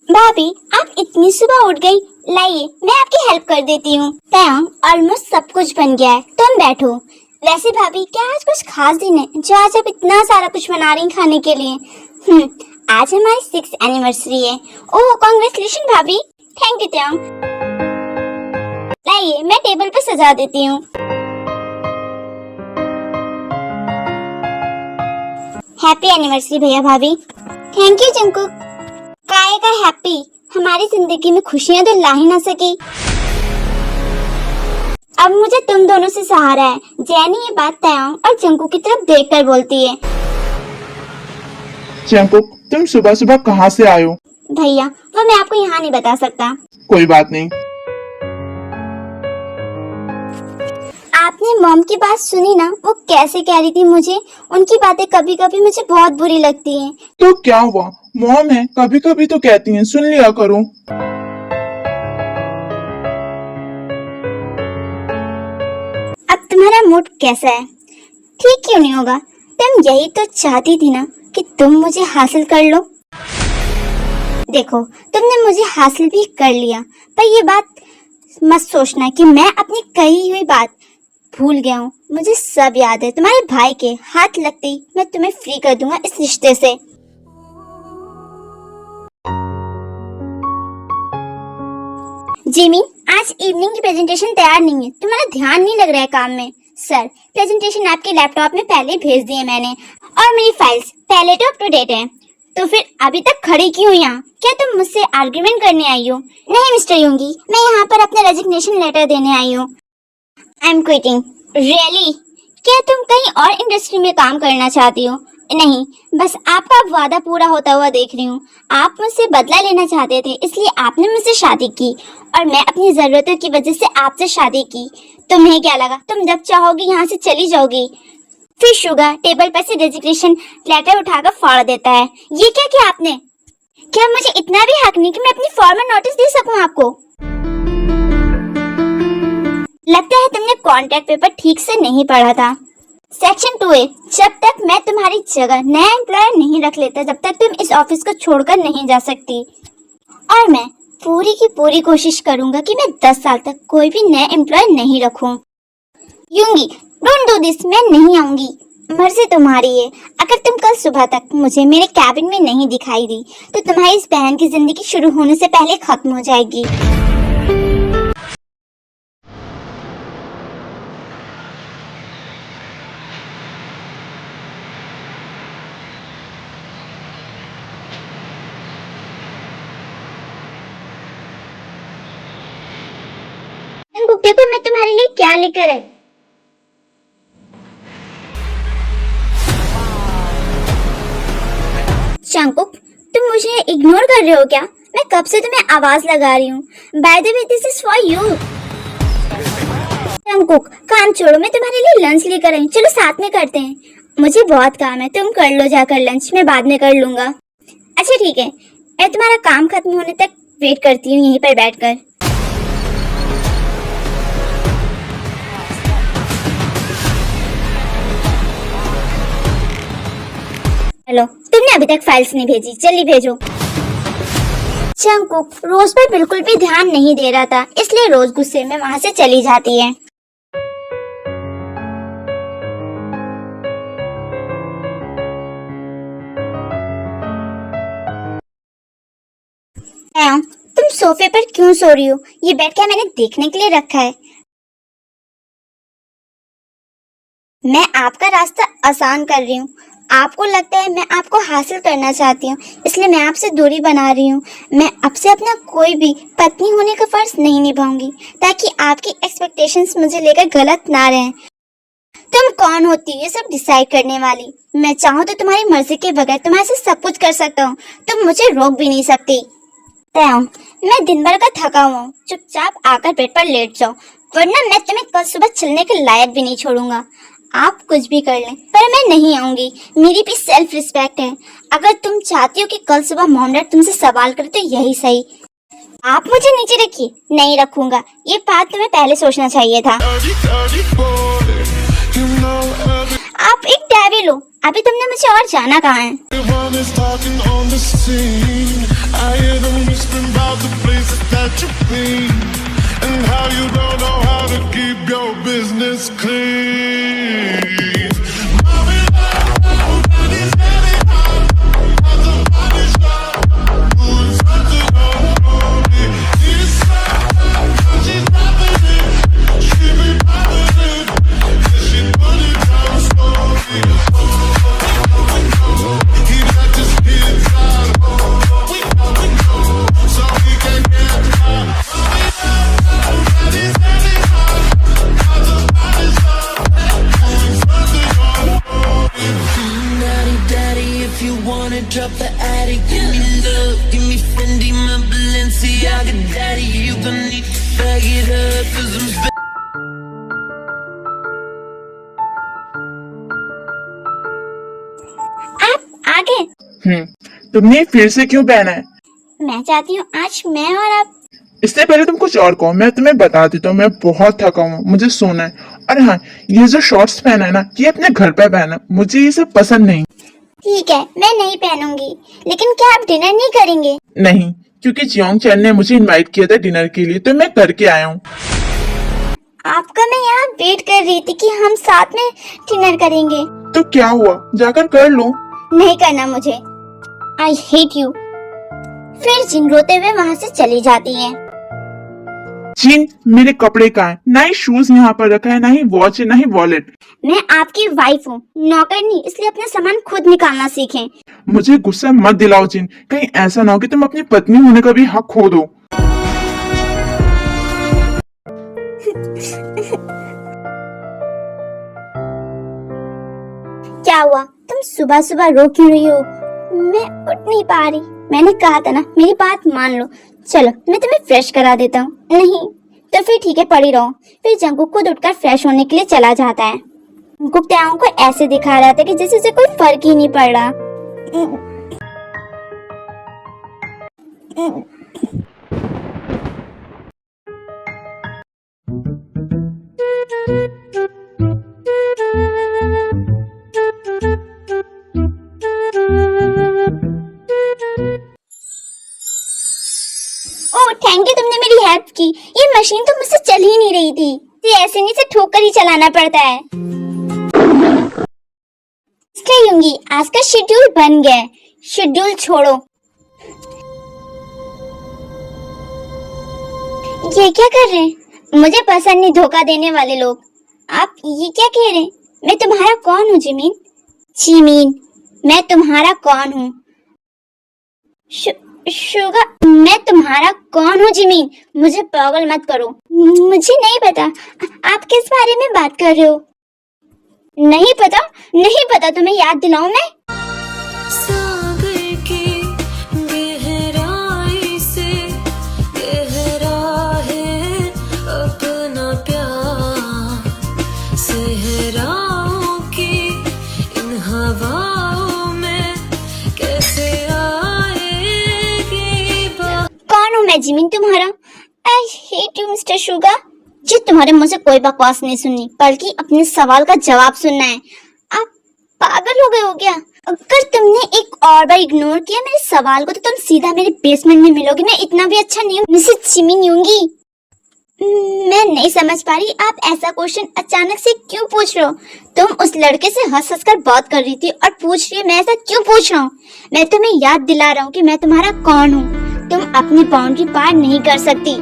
भाभी आप इतनी सुबह उठ गई, लाइए मैं आपकी हेल्प कर देती हूँ। तैयार ऑलमोस्ट सब कुछ बन गया है, तुम बैठो। वैसे भाभी क्या आज कुछ खास दिन है जो आज आप इतना सारा कुछ बना रही खाने के लिए? आज हमारी 6th एनिवर्सरी है। ओह कांग्रेचुलेशन भाभी। थैंक यू तैयार। लाइए मैं टेबल पे सजा देती हूँ। हैप्पी एनिवर्सरी भैया भाभी। Thank you Jungkook. काय का हैप्पी, हमारी जिंदगी में खुशियां तो ला ही ना सकी। अब मुझे तुम दोनों से सहारा है। जैनी ये बात तयांग और जंकुक की तरफ देखकर बोलती है। जंकुक तुम सुबह सुबह कहाँ से आए हो? भैया वो मैं आपको यहाँ नहीं बता सकता। कोई बात नहीं। आपने मॉम की बात सुनी ना, वो कैसे कह रही थी मुझे, उनकी बातें कभी कभी मुझे बहुत बुरी लगती हैं। तो क्या हुआ, मॉम है, कभी कभी तो कहती हैं, सुन लिया करो। अब तुम्हारा मूड कैसा है? ठीक क्यों नहीं होगा? तुम यही तो चाहती थी ना कि तुम मुझे हासिल कर लो। देखो तुमने मुझे हासिल भी कर लिया, पर ये बात मत सोचना कि मैं अपनी कही हुई बात भूल गया हूँ। मुझे सब याद है। तुम्हारे भाई के हाथ लगते ही मैं तुम्हें फ्री कर दूंगा इस रिश्ते से। जिमी आज इवनिंग की प्रेजेंटेशन तैयार नहीं है, तुम्हारा ध्यान नहीं लग रहा है काम में। सर प्रेजेंटेशन आपके लैपटॉप में पहले ही भेज दिए मैंने, और मेरी फाइल्स पहले तो अप टू डेट है। तो फिर अभी तक खड़ी क्यों यहाँ? क्या तुम मुझसे आर्ग्यूमेंट करने आई हो? नहीं मिस्टर योंगी, मैं यहाँ पर अपना रेजिग्नेशन लेटर देने आई हूँ। I am quitting. रियली? क्या तुम कहीं और इंडस्ट्री में काम करना चाहती हो? नहीं, बस आपका वादा पूरा होता हुआ देख रही हूँ। आप मुझसे बदला लेना चाहते थे, इसलिए आपने मुझसे शादी की, और मैं अपनी जरूरतों की वजह से आपसे शादी की। तुम्हें क्या लगा तुम जब चाहोगी यहाँ से चली जाओगी? फिर शुगर टेबल पर से रेजिग्नेशन लेटर उठाकर फाड़ देता है। ये क्या किया आपने? क्या मुझे इतना भी हक नहीं कि मैं अपनी फॉर्मल नोटिस दे सकूं आपको? लगता है तुमने कॉन्ट्रैक्ट पेपर ठीक से नहीं पढ़ा था। सेक्शन 2A, जब तक मैं तुम्हारी जगह नया एम्प्लॉयर नहीं रख लेता, जब तक तुम इस ऑफिस को छोड़कर नहीं जा सकती। और मैं पूरी की पूरी कोशिश करूंगा कि मैं 10 साल तक कोई भी नया एम्प्लॉयर नहीं रखूं। यूंगी डोंट डू दिस, मैं नहीं आऊंगी। मर्जी तुम्हारी है। अगर तुम कल सुबह तक मुझे मेरे कैबिन में नहीं दिखाई दी तो तुम्हारी इस बहन की जिंदगी शुरू होने से पहले खत्म हो जाएगी। देखो मैं तुम्हारे लिए क्या लेकर आई। जंकुक तुम मुझे इग्नोर कर रहे हो क्या? मैं कब से तुम्हें आवाज लगा रही हूँ। By the way this is for you. Jungkook काम छोड़ो, मैं तुम्हारे लिए लंच लेकर आई। चलो साथ में करते हैं। मुझे बहुत काम है, तुम कर लो जाकर लंच, मैं बाद में कर लूंगा। अच्छा ठीक है, मैं तुम्हारा काम खत्म होने तक वेट करती हूँ यहीं पर बैठकर। हेलो, तुमने अभी तक फाइल्स नहीं भेजी, जल्दी भेजो। जंकुक रोज पर बिल्कुल भी ध्यान नहीं दे रहा था, इसलिए रोज गुस्से में वहां से चली जाती है। तुम सोफे पर क्यों सो रही हो? ये बेड क्या मैंने देखने के लिए रखा है? मैं आपका रास्ता आसान कर रही हूँ। आपको लगता है मैं आपको हासिल करना चाहती हूँ, इसलिए मैं आपसे दूरी बना रही हूँ। मैं अब से अपना कोई भी पत्नी होने का फर्ज नहीं निभाऊंगी, ताकि आपकी एक्सपेक्टेशंस मुझे लेकर गलत ना रहें। तुम कौन होती है ये सब डिसाइड करने वाली? मैं चाहूँ तो तुम्हारी मर्जी के बगैर तुम्हारे से सब कुछ कर सकता हूँ, तुम मुझे रोक भी नहीं सकती। मैं दिन भर का थका हुआ हूँ, चुपचाप आकर बेड पर लेट जाओ, वरना मैं तुम्हें कल सुबह चलने के लायक भी नहीं छोड़ूंगा। आप कुछ भी कर लें, पर मैं नहीं आऊंगी। मेरी भी सेल्फ रिस्पेक्ट है। अगर तुम चाहती हो कि कल सुबह मॉम डैड तुमसे सवाल करे तो यही सही। आप मुझे नीचे रखिए। नहीं रखूंगा, ये बात तुम्हें पहले सोचना चाहिए था। आप एक डेविल हो। अभी तुमने मुझे और जाना कहाँ है? Everyone is talking on the scene. I hear them whispering about the places that you've been and how you don't know how to keep your business clean. Mommy, nobody's getting out. Nobody's doing something on me. She's popping it. She be popping it. Then she put it down slowly. He let his kids out. We know, so he can get out. Nobody's getting out. Nobody's doing something on me. Daddy, daddy, if you wanna drop the attic, give me love, give me Fendi, my Balenciaga, daddy, you gon' need to bag it up, 'cause I'm आप आ गए? तुमने फिर से क्यों पहना है? मैं चाहती हूँ आज मैं और आप। इससे पहले तुम कुछ और कहो, मैं तुम्हें बता देता हूँ, मैं बहुत थका हूँ, मुझे सोना है। और हाँ, ये जो शॉर्ट्स पहना है ना, ये अपने घर पे पहना, मुझे ये सब पसंद नहीं। ठीक है, मैं नहीं पहनूंगी, लेकिन क्या आप डिनर नहीं करेंगे? नहीं, क्योंकि जियोंग चैन ने मुझे इनवाइट किया था डिनर के लिए, तो मैं करके आया हूँ। आपका मैं यहाँ वेट कर रही थी कि हम साथ में डिनर करेंगे। तो क्या हुआ, जाकर कर लो। नहीं करना मुझे। आई हेट यू। फिर जिन रोते हुए वहाँ से चली जाती है। जिन, मेरे कपड़े कहाँ हैं? ना ही शूज यहाँ पर रखा है, ना ही वॉच है, ना ही वॉलेट। मैं आपकी वाइफ हूँ, नौकर नहीं, इसलिए अपना सामान खुद निकालना सीखें। मुझे गुस्सा मत दिलाओ जिन, कहीं ऐसा ना हो कि तुम अपनी पत्नी होने का भी हक खो दो। क्या हुआ, तुम सुबह सुबह रो क्यों रही हो? मैं उठ नहीं पा रही। मैंने कहा था ना, मेरी बात मान लो। चलो मैं तुम्हें फ्रेश करा देता हूँ। नहीं तो फिर ठीक है, पड़ी रहो। फिर जंगकुक खुद उठकर फ्रेश होने के लिए चला जाता है। जंगकुक त्याओ को ऐसे दिखा रहा था कि जैसे उसे कोई फर्क ही नहीं पड़ रहा। ओह थैंक यू, तुमने मेरी हेल्प की। ये मशीन तो मुझसे चल ही नहीं रही थी। ये ऐसे नहीं से ठोक कर ही चलाना पड़ता है। यूंगी, आज का शेड्यूल बन गया है। शेड्यूल छोड़ो। ये क्या कर रहे हैं? मुझे पसंद नहीं धोखा देने वाले लोग। आप ये क्या कह रहे हैं? मैं तुम्हारा कौन हूँ जिमीन? जिमीन, मैं तुम्हारा कौन हूँ? शुगर, मैं तुम्हारा कौन हूँ जिमीन? मुझे पागल मत करो। मुझे नहीं पता आप किस बारे में बात कर रहे हो। नहीं पता? नहीं पता, तुम्हें याद दिलाऊं मैं? सागर की गहराई से गहरा है अपना प्यार, सहराओं की इन हवाओं में कैसे आएगी बात। कौन हूँ मैं जिमीन तुम्हारा? I hate you mister sugar. जी तुम्हारे मुंह से कोई बकवास नहीं सुननी, बल्कि अपने सवाल का जवाब सुनना है। आप पागल हो गए हो क्या? अगर तुमने एक और बार इग्नोर किया मेरे सवाल को तो तुम सीधा मेरे बेसमेंट में मिलोगे। मैं इतना भी अच्छा नहीं हूँ मिसेस जिमिन यूंगी। मैं नहीं समझ पा रही आप ऐसा क्वेश्चन अचानक से क्यों पूछ रहे हो। तुम उस लड़के से हंस हंस कर बात कर रही थी और पूछ रही हो मैं ऐसा क्यों पूछ रहा हूँ। मैं तुम्हें याद दिला रहा हूँ कि मैं तुम्हारा कौन हूँ। तुम अपनी बाउंड्री पार नहीं कर सकती।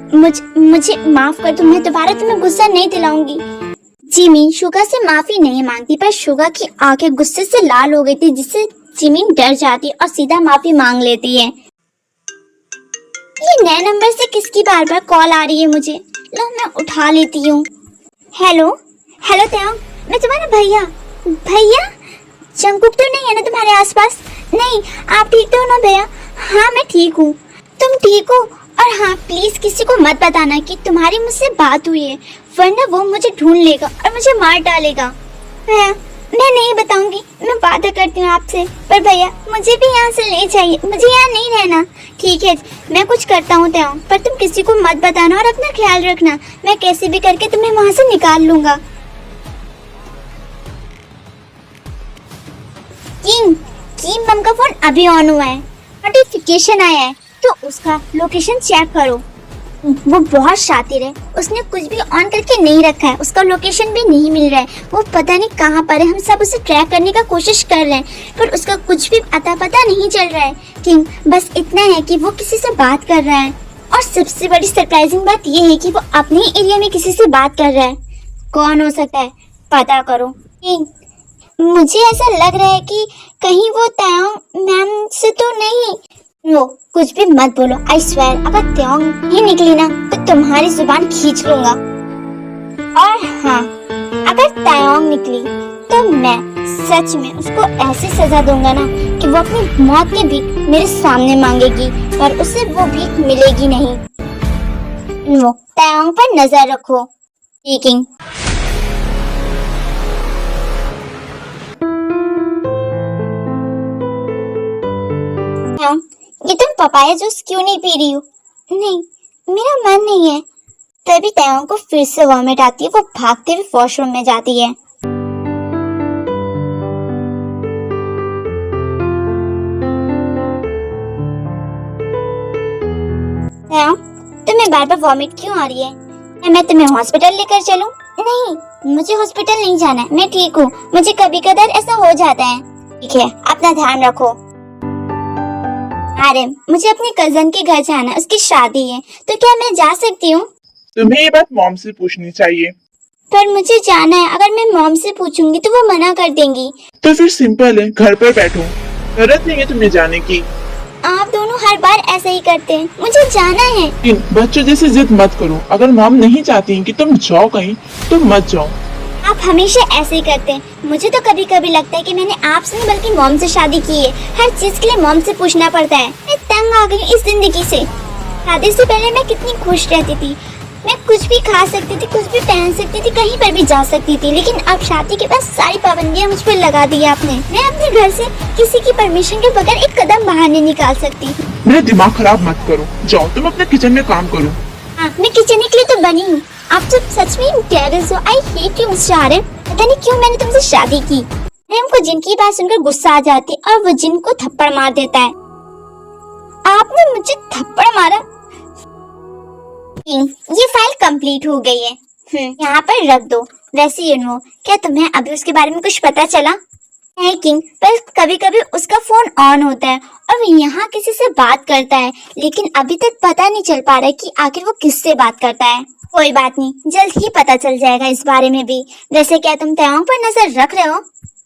मुझे माफ कर दो, मैं दोबारा तुम्हें गुस्सा नहीं दिलाऊंगी। जिमी शुगा से माफी नहीं मांगती, पर शुगा की आंखें गुस्से से लाल हो गई थी, जिससे जिमी डर जाती और सीधा माफी मांग लेती है। ये नए नंबर से किसकी बार बार कॉल आ रही है मुझे? लो मैं उठा लेती हूँ। हेलो हेलो त्याओ, मैं तुम्हारा भैया। भैया, जंगकुक तो नहीं है ना तुम्हारे आसपास? नहीं, आप ठीक तो हो ना भैया? हाँ मैं ठीक हूँ, तुम ठीक हो? और हाँ प्लीज किसी को मत बताना कि तुम्हारी मुझसे बात हुई है, वरना वो मुझे ढूंढ लेगा और मुझे मार डालेगा। भैया मैं नहीं बताऊंगी, मैं वादा करती हूँ आपसे। पर भैया मुझे भी यहाँ से ले जाइए, मुझे यहाँ नहीं रहना। ठीक है मैं कुछ करता हूँ त्याओ, पर तुम किसी को मत बताना और अपना ख्याल रखना। मैं कैसे भी करके तुम्हें वहाँ से निकाल लूंगा। किंग की मम का फोन अभी ऑन हुआ है, नोटिफिकेशन आया है, तो उसका लोकेशन चेक करो। वो बहुत शातिर है, उसने कुछ भी ऑन करके नहीं रखा है, उसका लोकेशन भी नहीं मिल रहा है, वो पता नहीं कहाँ पर है। हम सब उसे ट्रैक करने का कोशिश कर रहे हैं पर उसका कुछ भी अता पता नहीं चल रहा है। किंग बस इतना है कि वो किसी से बात कर रहा है और सबसे बड़ी सरप्राइजिंग बात ये है कि वो अपने एरिया में किसी से बात कर रहा है। कौन हो सकता है, पता करो। किंग मुझे ऐसा लग रहा है कि कहीं वो तायोंग मैम से तो नहीं। नो कुछ भी मत बोलो, आई स्वेयर अगर तायोंग ही निकली ना तो तुम्हारी जुबान खींच लूंगा। और हाँ, अगर तायोंग निकली तो मैं सच में उसको ऐसी सजा दूंगा ना कि वो अपनी मौत की भीख मेरे सामने मांगेगी पर उसे वो भीख मिलेगी नहीं। वो तायोंग पर नजर रखो। किंग ये तुम पपाया जूस क्यों नहीं पी रही हो? नहीं, मेरा मन नहीं है। तभी तायोंग को फिर से वॉमिट आती है, वो भागते हुए वॉशरूम में जाती है। तायोंग तुम्हें बार बार वॉमिट क्यों आ रही है? मैं तुम्हें हॉस्पिटल लेकर चलूं? नहीं, मुझे हॉस्पिटल नहीं जाना, मैं ठीक हूँ। मुझे कभी कदार ऐसा हो जाता है। ठीक है, अपना ध्यान रखो। अरे मुझे अपने कजन के घर जाना, उसकी शादी है, तो क्या मैं जा सकती हूँ? तुम्हें ये बात मॉम से पूछनी चाहिए। पर मुझे जाना है, अगर मैं मॉम से पूछूंगी तो वो मना कर देंगी। तो फिर सिंपल है, घर पर बैठो, जरूरत नहीं है तुम्हें जाने की। आप दोनों हर बार ऐसा ही करते हैं, मुझे जाना है। इन बच्चों जैसे जिद मत करो, अगर मॉम नहीं चाहती कि तुम जाओ कहीं तो मत जाओ। आप हमेशा ऐसे ही करते हैं। मुझे तो कभी कभी लगता है कि मैंने आपसे नहीं बल्कि मॉम से शादी की है। हर चीज के लिए मॉम से पूछना पड़ता है। मैं तंग आ गई इस जिंदगी से। शादी से पहले मैं कितनी खुश रहती थी, मैं कुछ भी खा सकती थी, कुछ भी पहन सकती थी, कहीं पर भी जा सकती थी। लेकिन अब शादी के बाद सारी पाबंदियां मुझ पर लगा दी आपने। मैं अपने घर से किसी की परमिशन के बगैर एक कदम बाहर नहीं निकाल सकती। मेरा दिमाग खराब मत करो, जाओ तुम अपने किचन में काम करो। हाँ, मैं किचन के लिए तो बनी हूँ। आप तो सच में टेररिस्ट हो। I hate you mister Aryan. पता नहीं क्यों मैंने तुमसे शादी की। हमको जिन की बात सुनकर गुस्सा आ जाती है और वो जिन को थप्पड़ मार देता है। आपने मुझे थप्पड़ मारा? ये फाइल कंप्लीट हो गई है, यहाँ पर रख दो। वैसे यूनो, क्या तुम्हें अभी उसके बारे में कुछ पता चला? है किंग, पर कभी कभी उसका फोन ऑन होता है और वो यहाँ किसी से बात करता है, लेकिन अभी तक पता नहीं चल पा रहा है कि आखिर वो किससे बात करता है। कोई बात नहीं, जल्द ही पता चल जाएगा इस बारे में भी। वैसे क्या तुम तायोंग पर नजर रख रहे हो?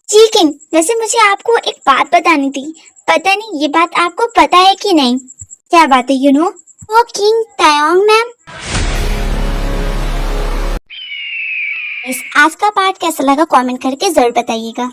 जी किंग, वैसे मुझे आपको एक बात बतानी थी। पता नहीं ये बात आपको पता है कि नहीं। क्या बात है यूनो? वो किंग तायोंग मैम। इस आज का पार्ट कैसा लगा कमेंट करके जरूर बताइएगा।